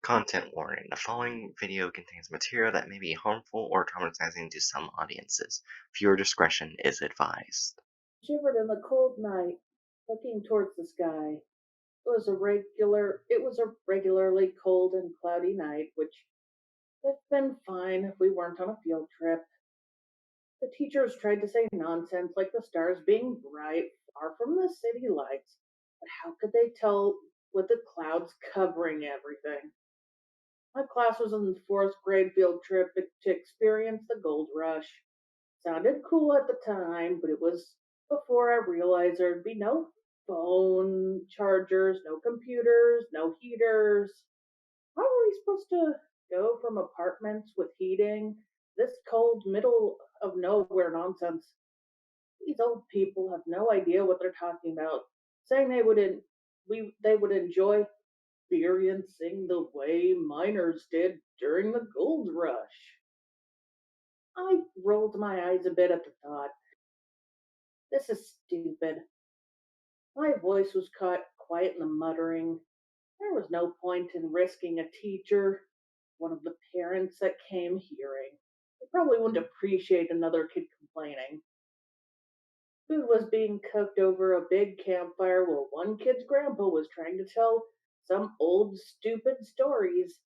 Content warning. The following video contains material that may be harmful or traumatizing to some audiences. Viewer discretion is advised. Shivered in the cold night, looking towards the sky. It was a regularly cold and cloudy night, which would have been fine if we weren't on a field trip. The teachers tried to say nonsense like the stars being bright, far from the city lights, but how could they tell with the clouds covering everything? My class was in the fourth grade field trip to experience the gold rush. Sounded cool at the time, but it was before I realized there'd be no phone chargers, no computers, no heaters. How are we supposed to go from apartments with heating, this cold middle of nowhere nonsense? These old people have no idea what they're talking about, saying they would enjoy experiencing the way miners did during the gold rush. I rolled my eyes a bit at the thought. This is stupid. My voice was caught quiet in the muttering. There was no point in risking a teacher, one of the parents that came hearing. They probably wouldn't appreciate another kid complaining. Food was being cooked over a big campfire while one kid's grandpa was trying to tell some old stupid stories.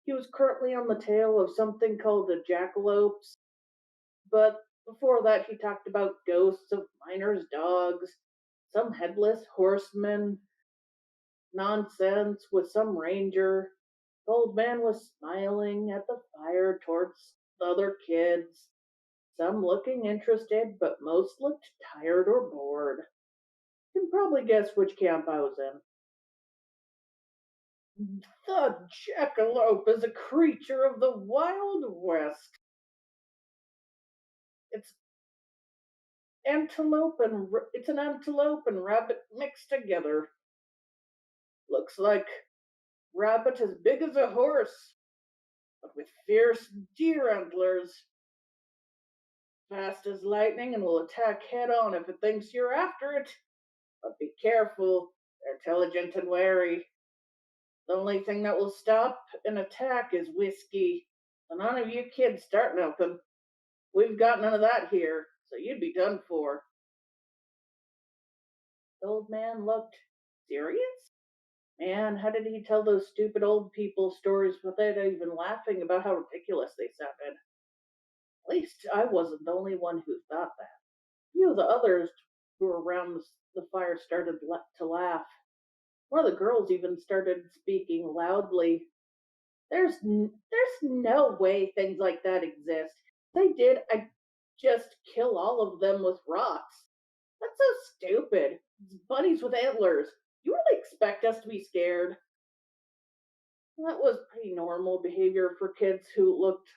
He was currently on the tail of something called the jackalopes, but before that he talked about ghosts of miners' dogs, some headless horseman nonsense with some ranger. The old man was smiling at the fire towards the other kids, some looking interested, but most looked tired or bored. You can probably guess which camp I was in. The jackalope is a creature of the Wild West. It's it's an antelope and rabbit mixed together. Looks like rabbit as big as a horse, but with fierce deer antlers. Fast as lightning and will attack head on if it thinks you're after it. But be careful, they're intelligent and wary. The only thing that will stop an attack is whiskey. So none of you kids start nothing. We've got none of that here, so you'd be done for. The old man looked serious. Man, how did he tell those stupid old people stories without even laughing about how ridiculous they sounded? At least I wasn't the only one who thought that. Few of the others who were around the fire started to laugh. One of the girls even started speaking loudly. There's no way things like that exist. If they did, I'd just kill all of them with rocks. That's so stupid. It's bunnies with antlers. You really expect us to be scared? That was pretty normal behavior for kids who looked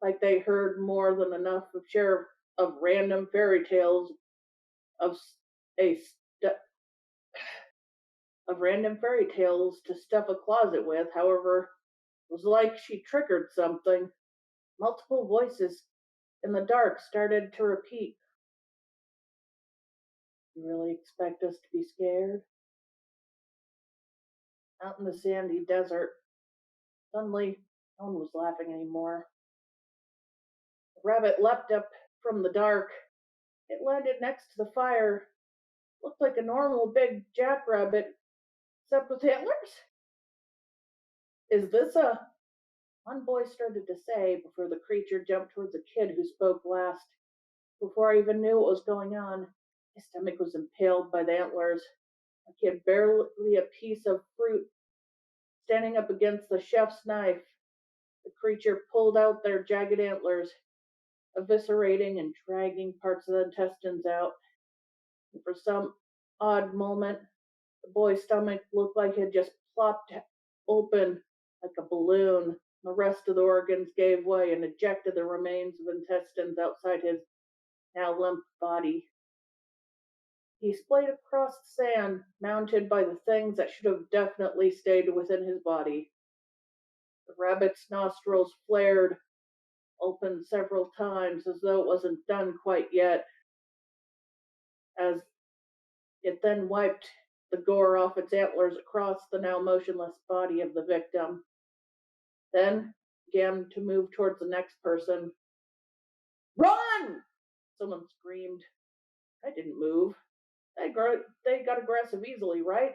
like they heard more than enough of share of random fairy tales of a st- of random fairy tales to stuff a closet with. However, it was like she triggered something. Multiple voices in the dark started to repeat. You really expect us to be scared? Out in the sandy desert, suddenly no one was laughing anymore. The rabbit leapt up from the dark. It landed next to the fire. Looked like a normal big jackrabbit, except with antlers. Is this a One boy started to say before the creature jumped towards the kid who spoke last. Before I even knew what was going on, his stomach was impaled by the antlers. A kid barely a piece of fruit standing up against the chef's knife. The creature pulled out their jagged antlers, eviscerating and dragging parts of the intestines out. And for some odd moment, the boy's stomach looked like it had just plopped open like a balloon. The rest of the organs gave way and ejected the remains of intestines outside his now limp body. He splayed across the sand, mounted by the things that should have definitely stayed within his body. The rabbit's nostrils flared, opened several times as though it wasn't done quite yet, as it then wiped the gore off its antlers across the now motionless body of the victim. then began to move towards the next person. Run! Someone screamed. I didn't move. They got aggressive easily, right?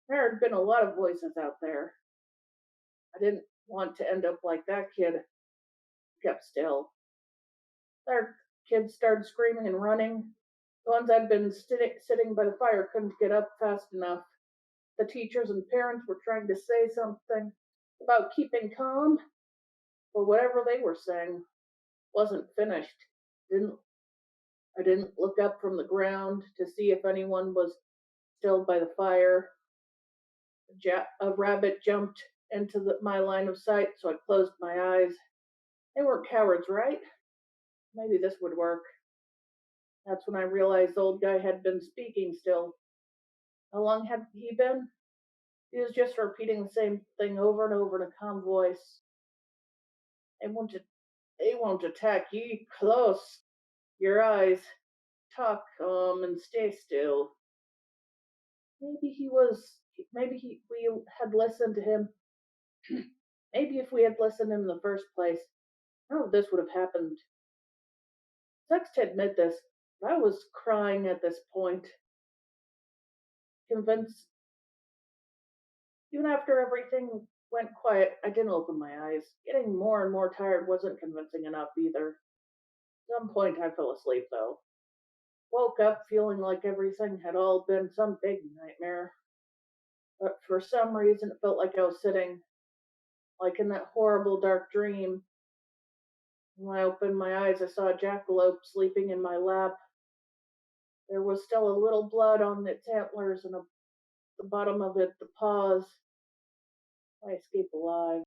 There had been a lot of voices out there. I didn't want to end up like that kid. Kept still. Their kids started screaming and running. The ones I'd been sitting by the fire couldn't get up fast enough. The teachers and parents were trying to say something about keeping calm, but whatever they were saying wasn't finished. Didn't I didn't look up from the ground to see if anyone was still by the fire. A rabbit jumped into my line of sight, so I closed my eyes. They weren't cowards, right? Maybe this would work. That's when I realized the old guy had been speaking still. How long had he been? He was just repeating the same thing over and over in a calm voice. They won't, they won't attack ye. Close your eyes. Talk and stay still. Maybe he was. We had listened to him. Maybe if we had listened to him in the first place, none of this would have happened. Sucks to admit this, but I was crying at this point, convinced. Even after everything went quiet, I didn't open my eyes. Getting more and more tired wasn't convincing enough either. At some point, I fell asleep, though. Woke up feeling like everything had all been some big nightmare. But for some reason, it felt like I was sitting, like in that horrible dark dream. When I opened my eyes, I saw a jackalope sleeping in my lap. There was still a little blood on its antlers and the bottom of it, the paws. I escaped alive.